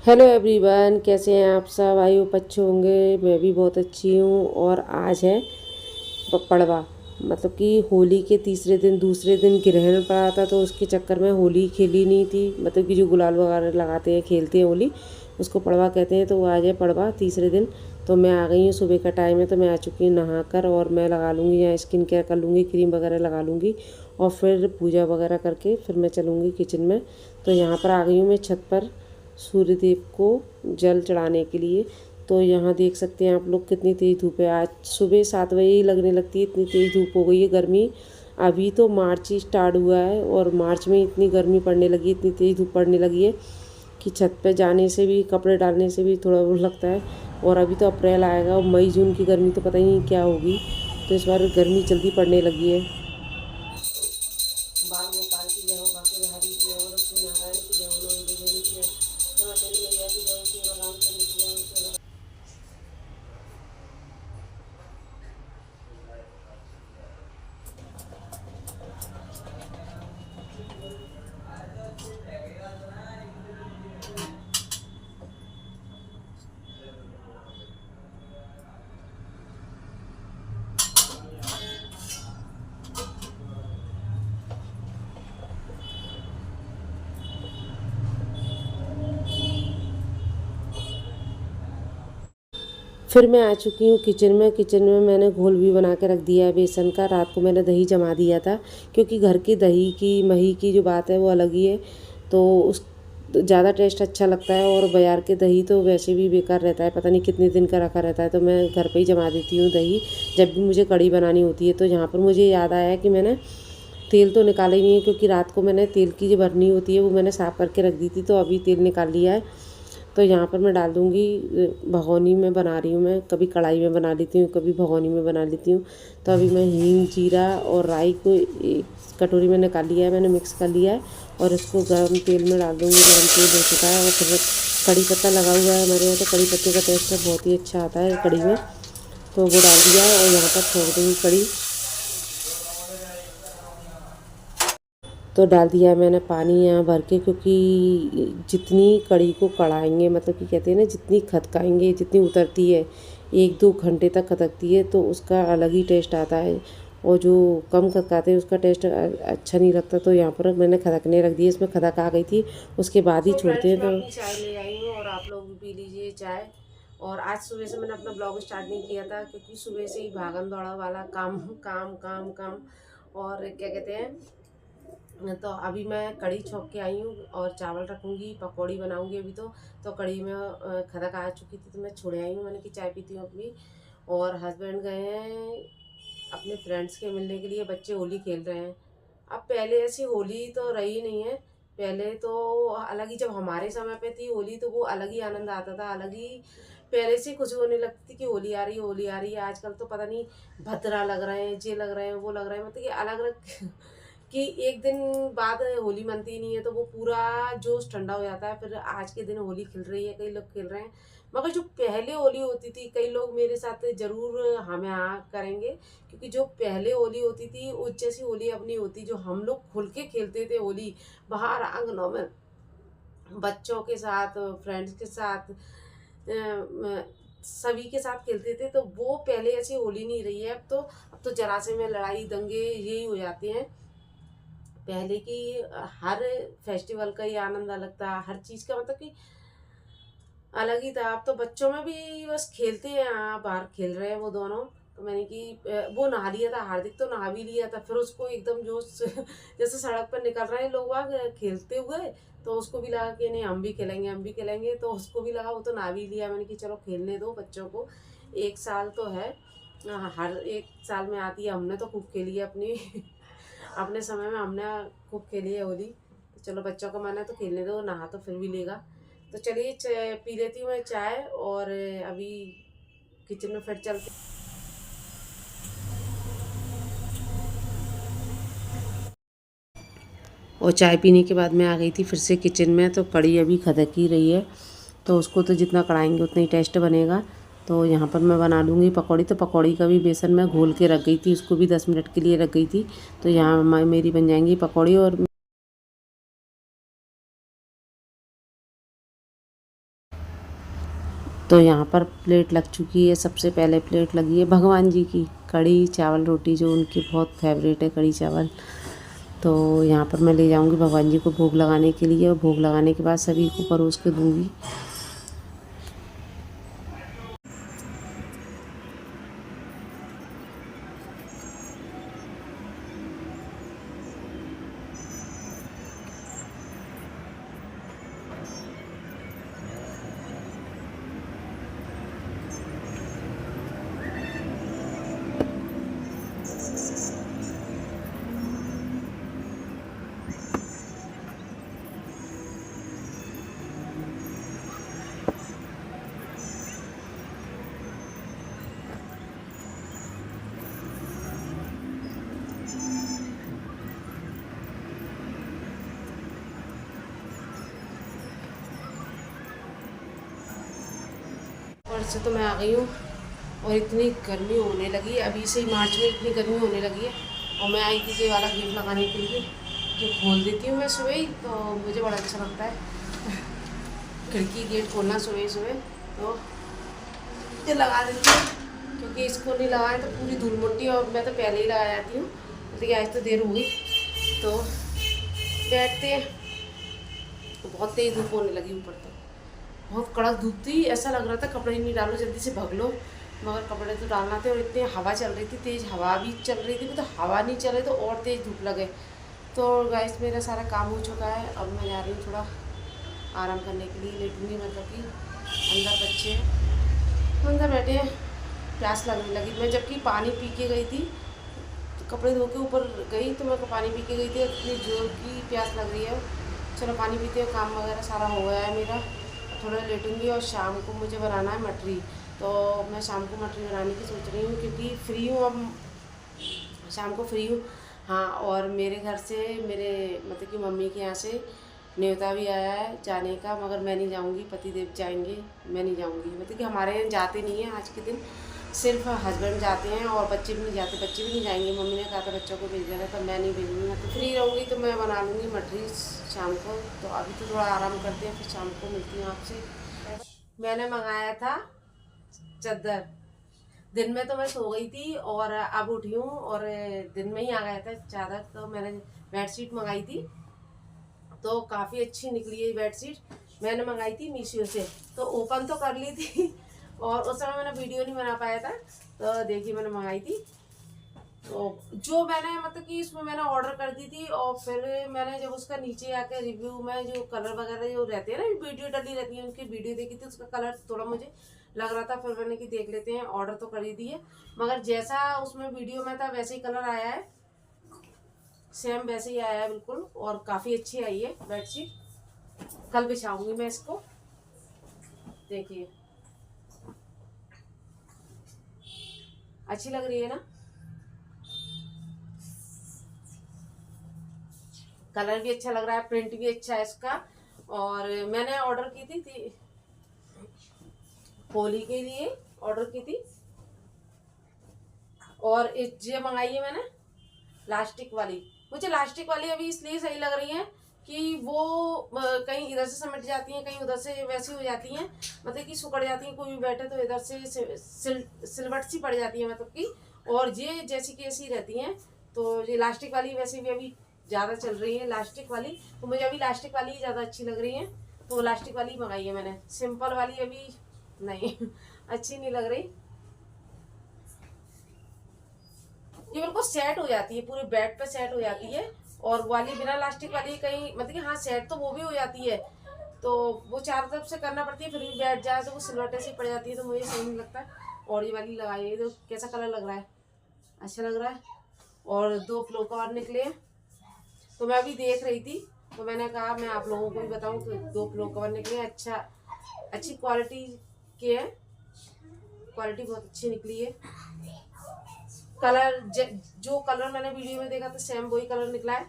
Hello everyone, कैसे हैं आप सब। आई होप अच्छे होंगे। मैं भी बहुत अच्छी हूँ। और आज है पड़वा, मतलब कि होली के तीसरे दिन दूसरे दिन ग्रहण पड़ा था, तो उसके चक्कर में होली खेली नहीं थी। मतलब कि जो गुलाल वगैरह लगाते हैं, खेलते हैं होली, उसको पड़वा कहते हैं। तो वो आज है पड़वा, तीसरे दिन। तो मैं आ गई हूँ, सुबह का टाइम है, तो मैं आ चुकी हूँ नहा कर। और मैं लगा लूँगी यहाँ स्किन केयर कर लूँगी, क्रीम वगैरह लगा लूँगी, और फिर पूजा वगैरह करके फिर मैं चलूँगी किचन में। तो यहाँ पर आ गई हूँ मैं छत पर सूर्यदेव को जल चढ़ाने के लिए। तो यहाँ देख सकते हैं आप लोग कितनी तेज़ धूप है। आज सुबह 7 बजे ही लगने लगती है, इतनी तेज़ धूप हो गई है। गर्मी अभी तो मार्च ही स्टार्ट हुआ है और मार्च में इतनी गर्मी पड़ने लगी, इतनी तेज़ धूप पड़ने लगी है कि छत पे जाने से भी, कपड़े डालने से भी थोड़ा वो लगता है। और अभी तो अप्रैल आएगा और मई जून की गर्मी तो पता ही नहीं क्या होगी। तो इस बार गर्मी जल्दी पड़ने लगी है। बाल गोपाल की जय हो, बांके बिहारी की जय हो, लक्ष्मी नारायण की जय हो, नवों देवी की जय हो, नंदिनी मैया की जय हो, श्री रामचंद्र की जय हो। फिर मैं आ चुकी हूँ किचन में। किचन में मैंने घोल भी बना के रख दिया है बेसन का। रात को मैंने दही जमा दिया था, क्योंकि घर की दही की मही की जो बात है वो अलग ही है। तो उस ज़्यादा टेस्ट अच्छा लगता है। और बाजार के दही तो वैसे भी बेकार रहता है, पता नहीं कितने दिन का रखा रहता है। तो मैं घर पे ही जमा देती हूँ दही, जब भी मुझे कढ़ी बनानी होती है। तो यहाँ पर मुझे याद आया कि मैंने तेल तो निकाला ही नहीं है, क्योंकि रात को मैंने तेल की जो भरनी होती है वो मैंने साफ़ करके रख दी थी। तो अभी तेल निकाल लिया है। तो यहाँ पर मैं डाल दूँगी। भगोनी में बना रही हूँ मैं, कभी कढ़ाई में बना लेती हूँ, कभी भगोनी में बना लेती हूँ। तो अभी मैं हींग, जीरा और राई को एक कटोरी में निकाल लिया है, मैंने मिक्स कर लिया है। और इसको गर्म तेल में डाल दूँगी। गर्म तेल हो चुका है और फिर कड़ी पत्ता लगा हुआ है हमारे यहाँ। तो कड़ी पत्ते का टेस्ट बहुत ही अच्छा आता है कड़ी में। तो वो डाल दिया है और यहाँ पर छोड़ दूँगी कड़ी। तो डाल दिया है मैंने पानी यहाँ भर के, क्योंकि जितनी कड़ी को कढ़ाएंगे, मतलब कि कहते हैं ना, जितनी खदकाएंगे, जितनी उतरती है, 1-2 घंटे तक खदकती है, तो उसका अलग ही टेस्ट आता है। और जो कम खदकाते हैं उसका टेस्ट अच्छा नहीं लगता। तो यहाँ पर मैंने खदकने रख दिया, इसमें खदक आ गई थी, उसके बाद ही छोड़ते हैं। तो अपनी चाय ले आई हूँ और आप लोग भी पी लीजिए चाय। और आज सुबह से मैंने अपना ब्लॉग स्टार्ट नहीं किया था, क्योंकि सुबह से ही भागम दौड़ा वाला काम काम काम काम। और क्या कहते हैं, तो अभी मैं कढ़ी छौंक के आई हूँ और चावल रखूँगी, पकौड़ी बनाऊँगी अभी। तो कढ़ी में खदक आ चुकी थी, तो मैं छोड़े आई हूँ। मैंने कि चाय पीती हूँ अपनी। और हस्बैंड गए हैं अपने फ्रेंड्स के मिलने के लिए, बच्चे होली खेल रहे हैं। अब पहले ऐसी होली तो रही नहीं है। पहले तो अलग ही, जब हमारे समय पे थी होली, तो वो अलग ही आनंद आता था, अलग ही पहले से खुशी होने लगती थी कि होली आ रही है, होली आ रही है। आजकल तो पता नहीं भद्रा लग रहे हैं, जे लग रहे हैं, वो लग रहे हैं, मतलब कि अलग अलग कि एक दिन बाद होली मनती ही नहीं है, तो वो पूरा जोश ठंडा हो जाता है। फिर आज के दिन होली खेल रही है, कई लोग खेल रहे हैं। मगर जो पहले होली होती थी, कई लोग मेरे साथ ज़रूर हमें करेंगे, क्योंकि जो पहले होली होती थी उस जैसी होली अब नहीं होती। जो हम लोग खुल के खेलते थे होली बाहर आंगनों में, बच्चों के साथ, फ्रेंड्स के साथ, सभी के साथ खेलते थे, तो वो पहले ऐसी होली नहीं रही है। अब तो जरा से में लड़ाई दंगे यही हो जाते हैं। पहले की हर फेस्टिवल का ही आनंद अलग था, हर चीज़ का मतलब कि अलग ही था। अब तो बच्चों में भी बस खेलते हैं, हाँ बाहर खेल रहे हैं वो दोनों। तो मैंने कि वो नहा लिया था, हार्दिक तो नहा भी लिया था। फिर उसको एकदम जोश जैसे सड़क पर निकल रहे हैं लोग बाग खेलते हुए, तो उसको भी लगा कि नहीं हम भी खेलेंगे, हम भी खेलेंगे। तो उसको भी लगा, वो तो नहा भी लिया। मैंने कि चलो खेलने दो बच्चों को, 1 साल तो है। हर 1 साल में आती है। हमने तो खूब खेली है अपनी अपने समय में हमने खूब खेली है होली। तो चलो बच्चों का मन है तो खेलने दो, नहा तो फिर भी लेगा। तो चलिए पी लेती हूँ मैं चाय, और अभी किचन में फिर चलते। और चाय पीने के बाद मैं आ गई थी फिर से किचन में। तो कढ़ी अभी खदक ही रही है, तो उसको तो जितना कढ़ाएंगे उतना ही टेस्ट बनेगा। तो यहाँ पर मैं बना लूँगी पकौड़ी। तो पकौड़ी का भी बेसन मैं घोल के रख गई थी, उसको भी 10 मिनट के लिए रख गई थी। तो यहाँ मेरी बन जाएंगी पकौड़ी। और तो यहाँ पर प्लेट लग चुकी है। सबसे पहले प्लेट लगी है भगवान जी की कढ़ी चावल रोटी, जो उनकी बहुत फेवरेट है कढ़ी चावल। तो यहाँ पर मैं ले जाऊँगी भगवान जी को भोग लगाने के लिए, और भोग लगाने के बाद सभी को परोस के दूँगी। और से तो मैं आ गई हूँ, और इतनी गर्मी होने लगी है अभी से ही, मार्च में इतनी गर्मी होने लगी है। और मैं आई थी ये वाला गेट लगाने के लिए, जो खोल देती हूँ मैं सुबह ही, तो मुझे बड़ा अच्छा लगता है खिड़की गेट खोलना सुबह सुबह। तो ये लगा देती हूँ, क्योंकि इसको नहीं लगाए तो पूरी धूल मिट्टी, और मैं तो पहले ही लगा जाती हूँ, लेकिन आज तो देर हो गई। तो बैठते तो बहुत तेज़ धूप होने लगी ऊपर, तो बहुत कड़क धूप थी। ऐसा लग रहा था कपड़े नहीं डालो, जल्दी से भाग लो, मगर कपड़े तो डालना थे। और इतनी हवा चल रही थी, तेज़ हवा भी चल रही थी, तो हवा नहीं चल रही तो और तेज़ धूप लगे। तो गाइस मेरा सारा काम हो चुका है, अब मैं जा रही हूँ थोड़ा आराम करने के लिए, लेटूँगी। मतलब कि अंदर बच्चे अंदर बैठे हैं, प्यास लगने लगी। मैं जबकि पानी पी के गई थी, तो कपड़े धो के ऊपर गई तो मैं पानी पी के गई थी, इतनी जोर की प्यास लग रही है। चलो पानी पीते हैं, काम वगैरह सारा हो गया है मेरा, थोड़ा लेटूँगी। और शाम को मुझे बनाना है मटरी, तो मैं शाम को मटरी बनाने की सोच रही हूँ, क्योंकि फ्री हूँ अब, शाम को फ्री हूँ। हाँ, और मेरे घर से, मेरे मतलब कि मम्मी के यहाँ से न्योता भी आया है जाने का, मगर मैं नहीं जाऊँगी, पतिदेव जाएंगे, मैं नहीं जाऊँगी। मतलब कि हमारे यहाँ जाते नहीं हैं आज के दिन, सिर्फ हस्बैंड जाते हैं, और बच्चे भी नहीं जाते, बच्चे भी नहीं जाएंगे। मम्मी ने कहा था बच्चों को भेज देना, तो मैं नहीं भेजूँगी। मैं तो फ्री रहूँगी, तो मैं बना लूँगी मटरी शाम को। तो अभी तो थोड़ा आराम करते हैं, फिर शाम को मिलती हूँ आपसे। मैंने मंगाया था चादर, दिन में तो मैं सो गई थी और अब उठी हूँ, और दिन में ही आ गया था चादर। तो मैंने बेडशीट मंगाई थी, तो काफ़ी अच्छी निकली है बेडशीट। मैंने मंगाई थी मीशो से, तो ओपन तो कर ली थी और उस समय मैंने वीडियो नहीं बना पाया था। तो देखिए मैंने मंगाई थी, तो जो मैंने मतलब कि इसमें मैंने ऑर्डर कर दी थी, और फिर मैंने जब उसका नीचे आके रिव्यू में जो कलर वगैरह जो रहते हैं ना, वीडियो डली रहती है, उनकी वीडियो देखी थी, उसका कलर थोड़ा मुझे लग रहा था। फिर मैंने कि देख लेते हैं, ऑर्डर तो कर ही दिए, मगर जैसा उसमें वीडियो में था वैसे ही कलर आया है, सेम वैसे ही आया है बिल्कुल, और काफ़ी अच्छी आई है बेडशीट। कल बिछाऊंगी मैं इसको, देखिए अच्छी लग रही है ना, कलर भी अच्छा लग रहा है, प्रिंट भी अच्छा है इसका। और मैंने ऑर्डर की थी होली के लिए ऑर्डर की थी, और ये मंगाई है मैंने लास्टिक वाली। मुझे लास्टिक वाली अभी इसलिए सही लग रही है कि वो कहीं इधर से समेट जाती हैं, कहीं उधर से वैसी हो जाती हैं, मतलब कि सुकड़ जाती हैं, कोई भी बैठे तो इधर से सिलवट सी पड़ जाती है, मतलब कि। और ये जैसी की ऐसी रहती हैं। तो ये लास्टिक वाली वैसे भी अभी ज़्यादा चल रही है लास्टिक वाली, तो मुझे अभी लास्टिक वाली ही ज़्यादा अच्छी लग रही है, तो वो लास्टिक वाली मंगाई है मैंने। सिंपल वाली अभी नहीं अच्छी नहीं लग रही। ये बिल्कुल सेट हो जाती है, पूरे बेड पे सेट हो जाती है, और वाली बिना लास्टिक वाली कहीं मतलब कि हाँ सेट तो वो भी हो जाती है, तो वो चारों तरफ से करना पड़ती है, फिर भी बैठ जाए तो वो सिलवटे से पड़ जाती है, तो मुझे सही नहीं लगता। और ये वाली लगाई है, तो कैसा कलर लग रहा है, अच्छा लग रहा है। और 2 फ्लो कवर निकले हैं, तो मैं अभी देख रही थी, तो मैंने कहा मैं आप लोगों को भी बताऊँ, तो 2 फ्लो कवर निकले हैं, अच्छी क्वालिटी के हैं, क्वालिटी बहुत अच्छी निकली है। कलर जो कलर मैंने वीडियो में देखा था सेम वही कलर निकला है,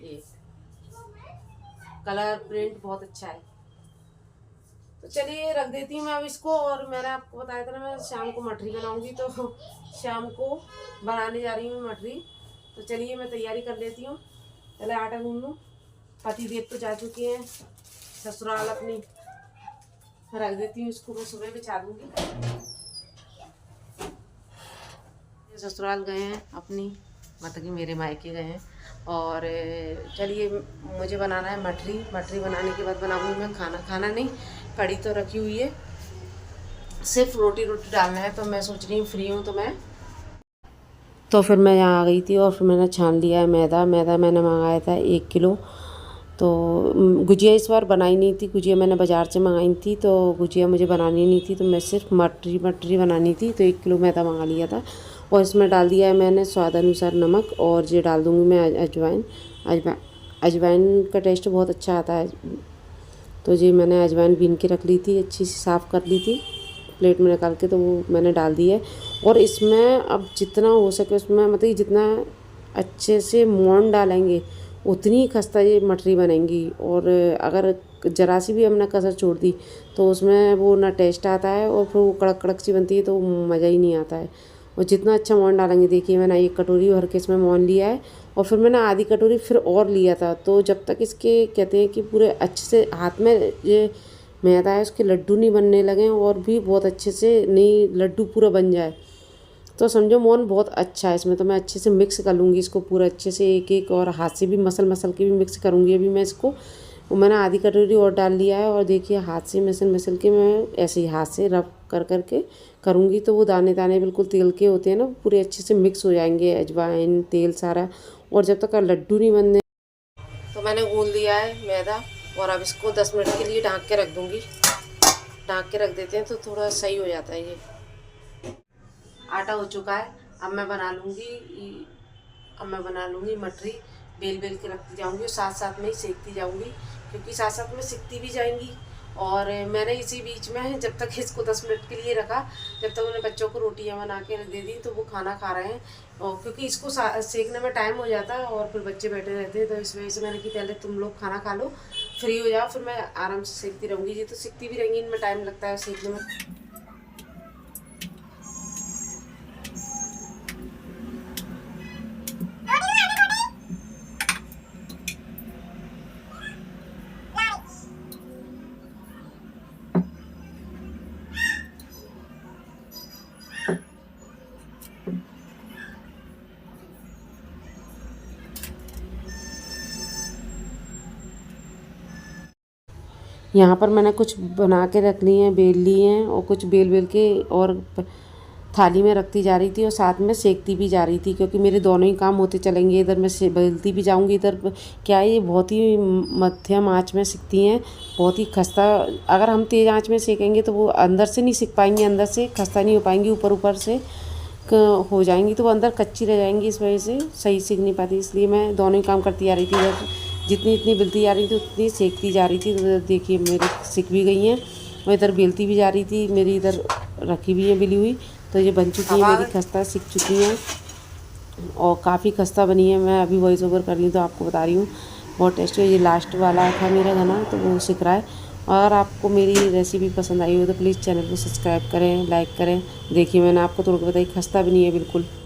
ये कलर प्रिंट बहुत अच्छा है। तो चलिए रख देती हूँ मैं अब इसको, और मैंने आपको बताया था ना मैं शाम को मठरी बनाऊंगी, तो शाम को बनाने जा रही हूँ मठरी। तो चलिए मैं तैयारी कर लेती हूँ, पहले आटा गूंद लूँ। पति देव तो जा चुके हैं ससुराल अपनी, रख देती हूँ इसको, मैं सुबह बिछा दूँगी। ससुराल गए हैं अपनी, मतलब कि मेरे मायके गए हैं। और चलिए, मुझे बनाना है मटरी। मटरी बनाने के बाद बनाऊँगी मैं खाना। खाना नहीं, कढ़ी तो रखी हुई है, सिर्फ रोटी डालना है। तो मैं सोच रही हूँ फ्री हूँ तो फिर मैं यहाँ आ गई थी और फिर मैंने छान लिया है मैदा। मैदा मैंने मंगाया था 1 किलो। तो गुजिया इस बार बनाई नहीं थी, गुजिया मैंने बाज़ार से मंगाई थी। तो गुजिया मुझे बनानी नहीं थी, तो मैं सिर्फ मटरी बनानी थी, तो 1 किलो मैदा मंगा लिया था। और इसमें डाल दिया है मैंने स्वाद अनुसार नमक, और ये डाल दूँगी मैं अजवाइन। अजवाइन का टेस्ट बहुत अच्छा आता है। तो जी मैंने अजवाइन बीन के रख ली थी, अच्छी सी साफ़ कर ली थी प्लेट में निकाल के, तो वो मैंने डाल दी है। और इसमें अब जितना हो सके उसमें, मतलब कि जितना अच्छे से मोन डालेंगे उतनी खस्ता ये मटरी बनेंगी। और अगर ज़रा सी भी हमने कसर छोड़ दी तो उसमें वो ना टेस्ट आता है, और फिर वो कड़क कड़क सी बनती है, तो मज़ा ही नहीं आता है। और जितना अच्छा मोन डालेंगे, देखिए मैंने 1 कटोरी भर के इसमें मोन लिया है, और फिर मैंने आधी कटोरी फिर और लिया था। तो जब तक इसके कहते हैं कि पूरे अच्छे से हाथ में ये मैदा है उसके लड्डू नहीं बनने लगे, और भी बहुत अच्छे से नहीं लड्डू पूरा बन जाए, तो समझो मोहन बहुत अच्छा है इसमें। तो मैं अच्छे से मिक्स कर लूँगी इसको पूरा अच्छे से, एक एक, और हाथ से भी मसल के भी मिक्स करूँगी अभी मैं इसको। मैंने आधी कटोरी और डाल लिया है, और देखिए हाथ से मसल के मैं ऐसे ही हाथ से रब कर के करूँगी, तो वो दाने दाने बिल्कुल तेल के होते हैं ना, पूरे अच्छे से मिक्स हो जाएंगे, अजवाइन तेल सारा। और जब तक लड्डू नहीं बनने, तो मैंने गूंद लिया है मैदा, और अब इसको 10 मिनट के लिए ढक के रख दूँगी। ढक के रख देते हैं तो थोड़ा सही हो जाता है। ये आटा हो चुका है। अब मैं बना लूँगी मटरी। बेल बेल के रखती जाऊँगी और साथ साथ में ही सेकती जाऊँगी, क्योंकि साथ साथ में सिकती भी जाएंगी। और मैंने इसी बीच में जब तक इसको 10 मिनट के लिए रखा, जब तक उन्हें बच्चों को रोटियां बना के दे दी, तो वो खाना खा रहे हैं। और क्योंकि इसको सेकने में टाइम हो जाता है, और फिर बच्चे बैठे रहते हैं, तो इस वजह से मैंने कि पहले तुम लोग खाना खा लो, फ्री हो जाओ, फिर मैं आराम से सेकती रहूँगी। जी तो सिकती भी रहेंगी, इनमें टाइम लगता है सेकने में। यहाँ पर मैंने कुछ बना के रख ली हैं, बेल ली हैं, और कुछ बेल बेल के और थाली में रखती जा रही थी, और साथ में सेकती भी जा रही थी, क्योंकि मेरे दोनों ही काम होते चलेंगे। इधर मैं से बेलती भी जाऊँगी, इधर क्या है, ये बहुत ही मध्यम आँच में सिकती हैं, बहुत ही खस्ता। अगर हम तेज़ आँच में सेकेंगे तो वो अंदर से नहीं सिक पाएंगी, अंदर से खस्ता नहीं हो पाएंगी, ऊपर ऊपर से हो जाएंगी, तो वो अंदर कच्ची रह जाएंगी, इस वजह से सही सीख नहीं पाती। इसलिए मैं दोनों ही काम करती आ रही थी, इधर जितनी इतनी बेलती जा रही थी उतनी सेकती जा रही थी। तो देखिए मेरी सिक भी गई हैं, और इधर बेलती भी जा रही थी, मेरी इधर रखी भी है बिली हुई। तो ये बन चुकी है मेरी खस्ता, सिक चुकी हैं, और काफ़ी खस्ता बनी है। मैं अभी वॉइस ओवर कर ली तो आपको बता रही हूँ, बहुत टेस्टी है। ये लास्ट वाला था मेरा गाना, तो वो सिक रहा है। अगर आपको मेरी रेसिपी पसंद आई हो तो प्लीज़ चैनल को सब्सक्राइब करें, लाइक करें। देखिए मैंने आपको थोड़ा बताई, खस्ता भी नहीं है बिल्कुल।